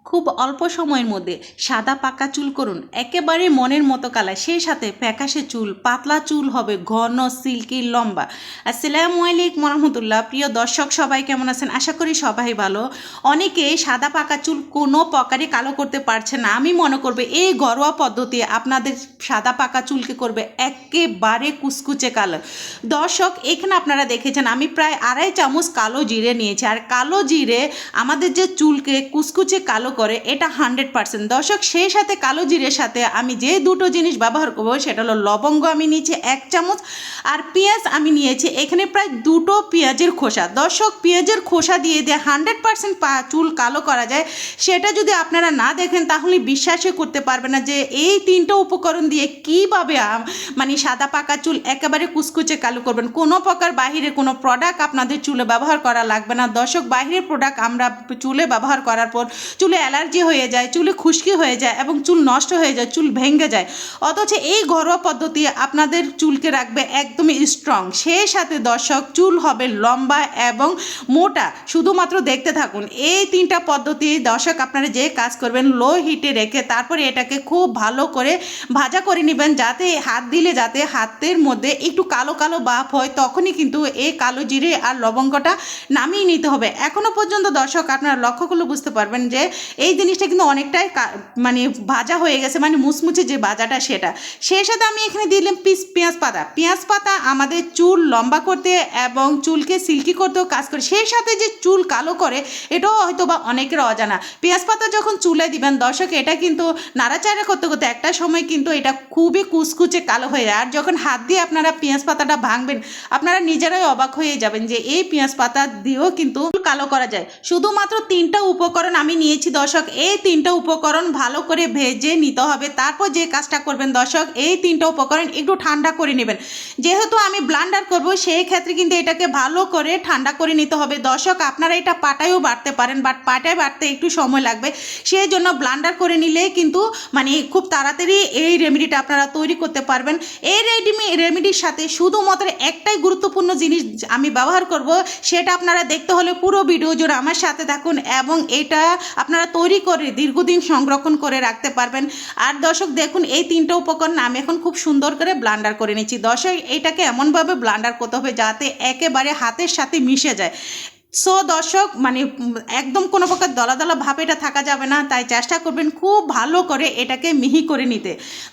খুব অল্প সময়ের মধ্যে সাদা পাকা চুল করুন একেবারে মনের মতো কালার, সেই সাথে ফ্যাকাশে চুল, পাতলা চুল হবে ঘন সিল্কি লম্বা। আসসালামু আলাইকুম রহমতুল্লাহ। প্রিয় দর্শক সবাই কেমন আছেন? আশা করি সবাই ভালো। অনেকে সাদা পাকা চুল কোনো প্রকারে কালো করতে পারছে না। আমি মনে করবো এই ঘরোয়া পদ্ধতি আপনাদের সাদা পাকা চুলকে করবে একেবারে কুচকুচে কালো। দর্শক এখানে আপনারা দেখেছেন আমি প্রায় 2.5 চামচ কালো জিরে নিয়েছি, আর কালো জিরে আমাদের যে চুলকে কুচকুচে কালো করে এটা 100%। দর্শক সেই সাথে কালো জিরের সাথে আমি যে দুটো জিনিস ব্যবহার করবো সেটা হলো লবঙ্গ আমি নিয়েছি 1 চামচ, আর পেঁয়াজ আমি নিয়েছি এখানে প্রায় 2টো পেঁয়াজের খোসা। দর্শক পেঁয়াজের খোসা দিয়ে 100% চুল কালো করা যায়, সেটা যদি আপনারা না দেখেন তাহলে বিশ্বাসই করতে পারবেন না যে এই 3টা উপকরণ দিয়ে কীভাবে মানে সাদা পাকা চুল একেবারে কুচকুচে কালো করবেন। কোনো প্রকার বাহিরের কোনো প্রোডাক্ট আপনাদের চুলে ব্যবহার করা লাগবে না। দর্শক বাহিরের প্রোডাক্ট আমরা চুলে ব্যবহার করার পর চুলে অ্যালার্জি হয়ে যায়, চুলে খুশকি হয়ে যায় এবং চুল নষ্ট হয়ে যায়, চুল ভেঙে যায়। অথচ এই ঘরোয়া পদ্ধতি আপনাদের চুলকে রাখবে একদমই স্ট্রং, সেই সাথে দর্শক চুল হবে লম্বা এবং মোটা। শুধুমাত্র দেখতে থাকুন এই 3টা পদ্ধতি। দর্শক আপনারা যে কাজ করবেন লো হিটে রেখে তারপরে এটাকে খুব ভালো করে ভাজা করে নেবেন, যাতে হাত দিলে যাতে হাতের মধ্যে একটু কালো কালো ভাব হয়, তখনই কিন্তু এই কালো জিরে আর লবঙ্গটা নামিয়ে নিতে হবে। এখনও পর্যন্ত দর্শক আপনারা লক্ষ্য করলে বুঝতে পারবেন যে এই জিনিসটা কিন্তু অনেকটাই মানে ভাজা হয়ে গেছে, মানে মুচমুচে যে ভাজাটা সেটা। সেই সাথে আমি এখানে দিলাম পেঁয়াজ পাতা আমাদের চুল লম্বা করতে এবং চুলকে সিল্কি করতেও কাজ করে, সেই সাথে যে চুল কালো করে এটাও হয়তো বা অনেকের অজানা। পেঁয়াজ পাতা যখন চুলে দিবেন দর্শক এটা কিন্তু নাড়াচাড়া করতে করতে একটা সময় কিন্তু এটা খুবই কুচকুচে কালো হয়ে যায়। আর যখন হাত দিয়ে আপনারা পেঁয়াজ পাতাটা ভাঙবেন আপনারা নিজেরাই অবাক হয়ে যাবেন যে এই পেঁয়াজ পাতা দিয়েও কিন্তু কালো করা যায়। শুধুমাত্র 3টা উপকরণ আমি নিয়েছি দর্শক, এই 3টা উপকরণ ভালো করে ভেজে নিতে হবে। তারপর যে কাজটা করবেন দর্শক এই 3টা উপকরণ একটু ঠান্ডা করে নেবেন। যেহেতু আমি ব্লান্ডার করব সেই ক্ষেত্রে কিন্তু এটাকে ভালো করে ঠান্ডা করে নিতে হবে। দর্শক আপনারা এটা পাটায়ও বাটতে পারেন, বাট পাটায় বাটতে একটু সময় লাগবে, সেই জন্য ব্লান্ডার করে নিলে কিন্তু মানে খুব তাড়াতাড়ি এই রেমেডিটা আপনারা তৈরি করতে পারবেন। এই রেমেডির সাথে শুধুমাত্র একটাই গুরুত্বপূর্ণ জিনিস আমি ব্যবহার করব, সেটা আপনারা দেখতে হলে পুরো ভিডিও জুড়ে আমার সাথে থাকুন এবং এটা আপনারা তৈরি করে দীর্ঘদিন সংরক্ষণ করে রাখতে পারবেন। আর দর্শক দেখুন এই 3টা উপকরণ আমি এখন খুব সুন্দর করে ব্লান্ডার করে নিচ্ছি। দর্শক এটাকে এমনভাবে ব্লান্ডার করতে হবে যাতে একেবারে হাতের সাথে মিশে যায়। সো দর্শক মানে একদম কোনো প্রকার দলা দলা ভাব এটা থাকা যাবে না, তাই চেষ্টা করবেন খুব ভালো করে এটাকে মিহি করে নিতে।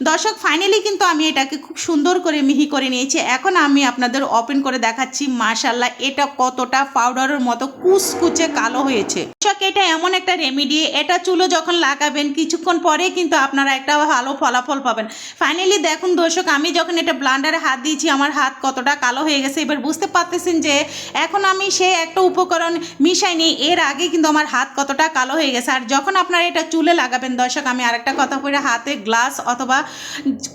দর্শক ফাইনালি কিন্তু আমি এটাকে খুব সুন্দর করে মিহি করে নিয়েছি। এখন আমি আপনাদের ওপেন করে দেখাচ্ছি মাশাআল্লাহ এটা কতটা পাউডারের মতো কুচকুচে কালো হয়েছে। দর্শক এটা এমন একটা রেমেডি, এটা চুলো যখন লাগাবেন কিছুক্ষণ পরে কিন্তু আপনারা একটা ভালো ফলাফল পাবেন। ফাইনালি দেখুন দর্শক আমি যখন এটা ব্লান্ডারে হাত দিয়েছি আমার হাত কতটা কালো হয়ে গেছে। এবার বুঝতে পারতেছেন যে এখন আমি সেই একটা উপকরণ মিশাইনি, এর আগে কিন্তু আমার হাত কতটা কালো হয়ে গেছে। আর যখন আপনারা এটা চুলে লাগাবেন দর্শক আমি আরেকটা কথা বলে, হাতে গ্লাস অথবা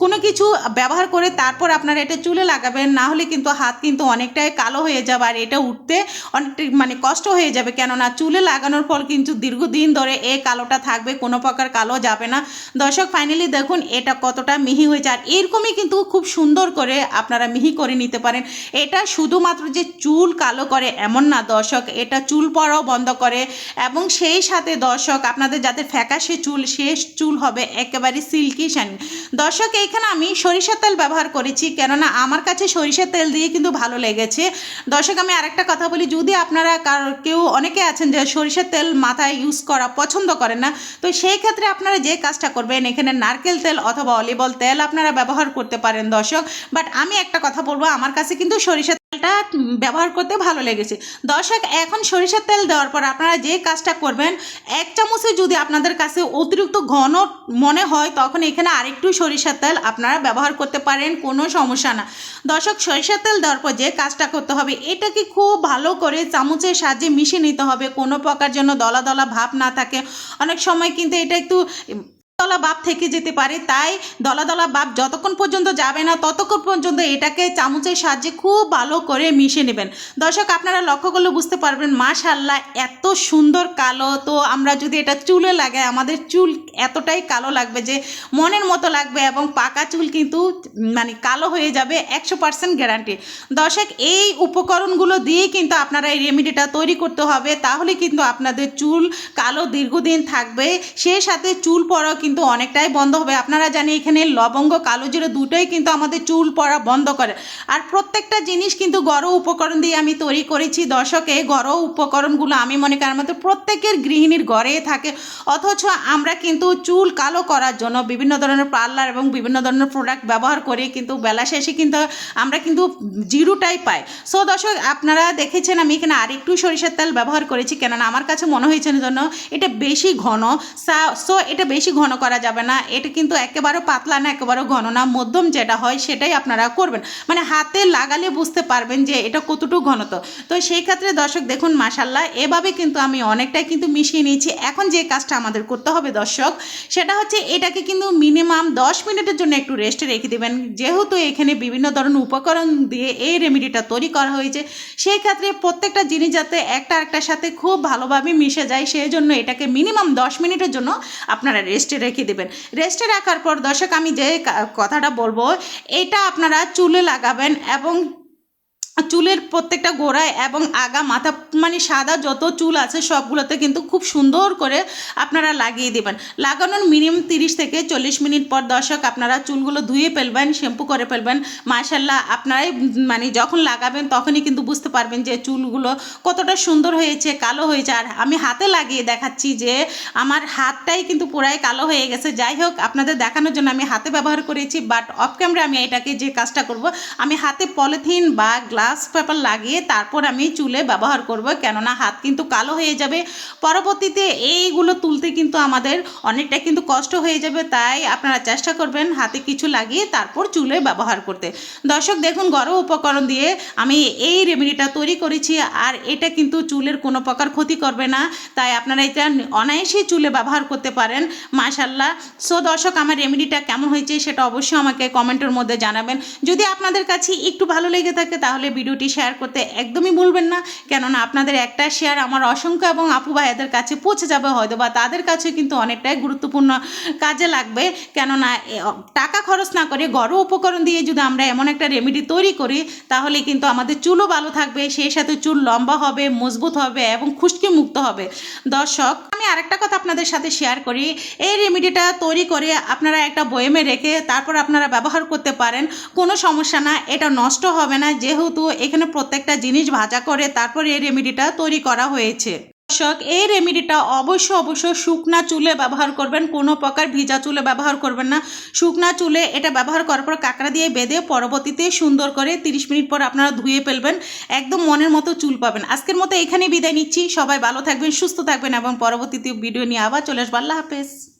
কোনো কিছু ব্যবহার করে তারপর আপনারা এটা চুলে লাগাবেন, না হলে কিন্তু হাত কিন্তু অনেকটাই কালো হয়ে যাবে আর এটা উঠতে অনেকটা মানে কষ্ট হয়ে যাবে, কেননা চুলে লাগানোর পর কিন্তু দীর্ঘদিন ধরে এই কালোটা থাকবে, কোনো প্রকার কালো যাবে না। দর্শক ফাইনালি দেখুন এটা কতটা মিহি হয়েছে, আর এরকমই কিন্তু খুব সুন্দর করে আপনারা মিহি করে নিতে পারেন। এটা শুধুমাত্র যে চুল কালো করে এমন না দর্শক, এটা চুল পড়াও বন্ধ করে এবং সেই সাথে দর্শক আপনাদের যাদের ফ্যাকাশে চুল শেষ চুল হবে একেবারে সিল্কি শাইনি। দর্শক এইখানে আমি সরিষার তেল ব্যবহার করেছি, কেননা আমার কাছে সরিষার তেল দিয়ে কিন্তু ভালো লেগেছে। দর্শক আমি আরেকটা কথা বলি, যদি আপনারা কেউ অনেকে আছেন যে সরিষার তেল মাথায় ইউজ করা পছন্দ করেন না, তো সেই ক্ষেত্রে আপনারা যে কাজটা করবেন এখানে নারকেল তেল অথবা অলিভ অয়েল তেল আপনারা ব্যবহার করতে পারেন দর্শক। বাট আমি একটা কথা বলবো, আমার কাছে কিন্তু সরিষার তেলটা ব্যবহার করতে ভালো লেগেছে। দর্শক এখন সরিষার তেল দেওয়ার পর আপনারা যে কাজটা করবেন 1 চামচে যদি আপনাদের কাছে অতিরিক্ত ঘন মনে হয় তখন এখানে আরেকটু সরিষার তেল আপনারা ব্যবহার করতে পারেন, কোনো সমস্যা না। দর্শক সরিষার তেল দেওয়ার পর যে কাজটা করতে হবে এটাকে খুব ভালো করে চামচের সাহায্যে মিশিয়ে নিতে হবে, কোনো প্রকার জন্য দলা দলা ভাব না থাকে। অনেক সময় কিন্তু এটা একটু দলা ভাব থেকে যেতে পারে, তাই দলা দলা ভাব যতক্ষণ পর্যন্ত যাবে না ততক্ষণ পর্যন্ত এটাকে চামচের সাহায্যে খুব ভালো করে মিশিয়ে নেবেন। দর্শক আপনারা লক্ষ্য করলে বুঝতে পারবেন মাশাআল্লাহ এত সুন্দর কালো। তো আমরা যদি এটা চুলে লাগাই আমাদের চুল এতটাই কালো লাগবে যে মনের মতো লাগবে, এবং পাকা চুল কিন্তু মানে কালো হয়ে যাবে 100% গ্যারান্টি। দর্শক এই উপকরণগুলো দিয়ে কিন্তু আপনারা এই রেমেডিটা তৈরি করতে হবে, তাহলে কিন্তু আপনাদের চুল কালো দীর্ঘদিন থাকবে, সেই সাথে চুল পড়াও কিন্তু অনেকটাই বন্ধ হবে। আপনারা জানেন এখানে লবঙ্গ কালো জিরে দুটোই কিন্তু আমাদের চুল পড়া বন্ধ করে। আর প্রত্যেকটা জিনিস কিন্তু ঘরোয়া উপকরণ দিয়ে আমি তৈরি করেছি। দর্শক এই ঘরোয়া উপকরণগুলো আমি মনে করি আমাদের প্রত্যেকের গৃহিণীর ঘরে থাকে, অথচ আমরা কিন্তু চুল কালো করার জন্য বিভিন্ন ধরনের পার্লার এবং বিভিন্ন ধরনের প্রোডাক্ট ব্যবহার করি, কিন্তু বেলা শেষে কিন্তু আমরা কিন্তু জিরোটাই পাই। সো দর্শক আপনারা দেখেছেন আমি এখানে আরেকটু সরিষার তেল ব্যবহার করেছি, কেননা আমার কাছে মনে হয়েছে জন্য এটা বেশি ঘন। সো এটা বেশি ঘন করা যাবে না, এটা কিন্তু একেবারে পাতলা না একেবারে ঘন না, মধ্যম যেটা হয় সেটাই আপনারা করবেন, মানে হাতে লাগালে বুঝতে পারবেন যে এটা কতটুকু ঘনত্ব। তো সেই ক্ষেত্রে দর্শক দেখুন মাশাআল্লাহ এভাবে কিন্তু আমি অনেকটাই কিন্তু মিশিয়ে নিয়েছি। এখন যে কাজটা আমাদের করতে হবে দর্শক সেটা হচ্ছে এটাকে কিন্তু মিনিমাম 10 মিনিটের জন্য একটু রেস্টে রেখে দেবেন। যেহেতু এখানে বিভিন্ন ধরনের উপকরণ দিয়ে এই রেমেডিটা তৈরি করা হয়েছে, সেই ক্ষেত্রে প্রত্যেকটা জিনিস যাতে একটা একটার সাথে খুব ভালোভাবে মিশে যায়, সেই জন্য এটাকে মিনিমাম 10 মিনিটের জন্য আপনারা রেস্টে রেখে দেবেন। রেস্টে রাখার পর দর্শক আমি যে কথাটা বলবো এটা আপনারা চুলে লাগাবেন, এবং চুলের প্রত্যেকটা গোড়ায় এবং আগা মাথা মানে সাদা যত চুল আছে সবগুলোতে কিন্তু খুব সুন্দর করে আপনারা লাগিয়ে দেবেন। লাগানোর মিনিমাম 30 থেকে 40 মিনিট পর দর্শক আপনারা চুলগুলো ধুয়ে ফেলবেন, শ্যাম্পু করে ফেলবেন। মাশাআল্লাহ আপনারাই মানে যখন লাগাবেন তখনই কিন্তু বুঝতে পারবেন যে চুলগুলো কতটা সুন্দর হয়েছে, কালো হয়েছে। আর আমি হাতে লাগিয়ে দেখাচ্ছি যে আমার হাতটাই কিন্তু পুরাই কালো হয়ে গেছে। যাই হোক আপনাদের দেখানোর জন্য আমি হাতে ব্যবহার করেছি, বাট অফ ক্যামেরা আমি এটাকে যে কাজটা করব আমি হাতে পলিথিন বা গ্লাস পেপার লাগিয়ে তারপর আমি চুলে ব্যবহার করব, কেননা হাত কিন্তু কালো হয়ে যাবে। পরবর্তীতে এইগুলো তুলতে কিন্তু আমাদের অনেকটা কিন্তু কষ্ট হয়ে যাবে, তাই আপনারা চেষ্টা করবেন হাতে কিছু লাগিয়ে তারপর চুলে ব্যবহার করতে। দর্শক দেখুন ঘরোয়া উপকরণ দিয়ে আমি এই রেমেডিটা তৈরি করেছি, আর এটা কিন্তু চুলের কোনো প্রকার ক্ষতি করবে না, তাই আপনারা এটা অনায়াসেই চুলে ব্যবহার করতে পারেন মাশাআল্লাহ। সো দর্শক আমার রেমেডিটা কেমন হয়েছে সেটা অবশ্যই আমাকে কমেন্টের মধ্যে জানাবেন। যদি আপনাদের কাছে একটু ভালো লেগে থাকে তাহলে ভিডিওটি শেয়ার করতে একদমই ভুলবেন না, কেননা আপনাদের একটা শেয়ার আমার অসংখ্য এবং আপু ভাইয়াদের কাছে পৌঁছে যাবে, হয়তো বা তাদের কাছে কিন্তু অনেকটাই গুরুত্বপূর্ণ কাজে লাগবে। কেননা টাকা খরচ না করে ঘরোয়া উপকরণ দিয়ে যদি আমরা এমন একটা রেমেডি তৈরি করি তাহলে কিন্তু আমাদের চুলও ভালো থাকবে, সেই সাথে চুল লম্বা হবে, মজবুত হবে এবং খুশকি মুক্ত হবে। দর্শক আমি আরেকটা কথা আপনাদের সাথে শেয়ার করি, এই রেমেডিটা তৈরি করে আপনারা একটা বয়ামে রেখে তারপর আপনারা ব্যবহার করতে পারেন, কোনো সমস্যা না, এটা নষ্ট হবে না, যেহেতু এখানে প্রত্যেকটা জিনিস ভাজা করে তারপর এই রেমেডিটা তৈরি করা হয়েছে। দর্শক এই রেমেডিটা অবশ্যই শুকনা চুলে ব্যবহার করবেন, কোনো প্রকার ভিজা চুলে ব্যবহার করবেন না। শুকনা চুলে এটা ব্যবহার করার পর কাঁকড়া দিয়ে বেঁধে পরবর্তীতে সুন্দর করে 30 মিনিট পর আপনারা ধুয়ে ফেলবেন, একদম মনের মতো চুল পাবেন। আজকের মতো এখানেই বিদায় নিচ্ছি, সবাই ভালো থাকবেন, সুস্থ থাকবেন এবং পরবর্তীতে ভিডিও নিয়ে আবার চলে আসবো। আল্লাহ হাফেজ।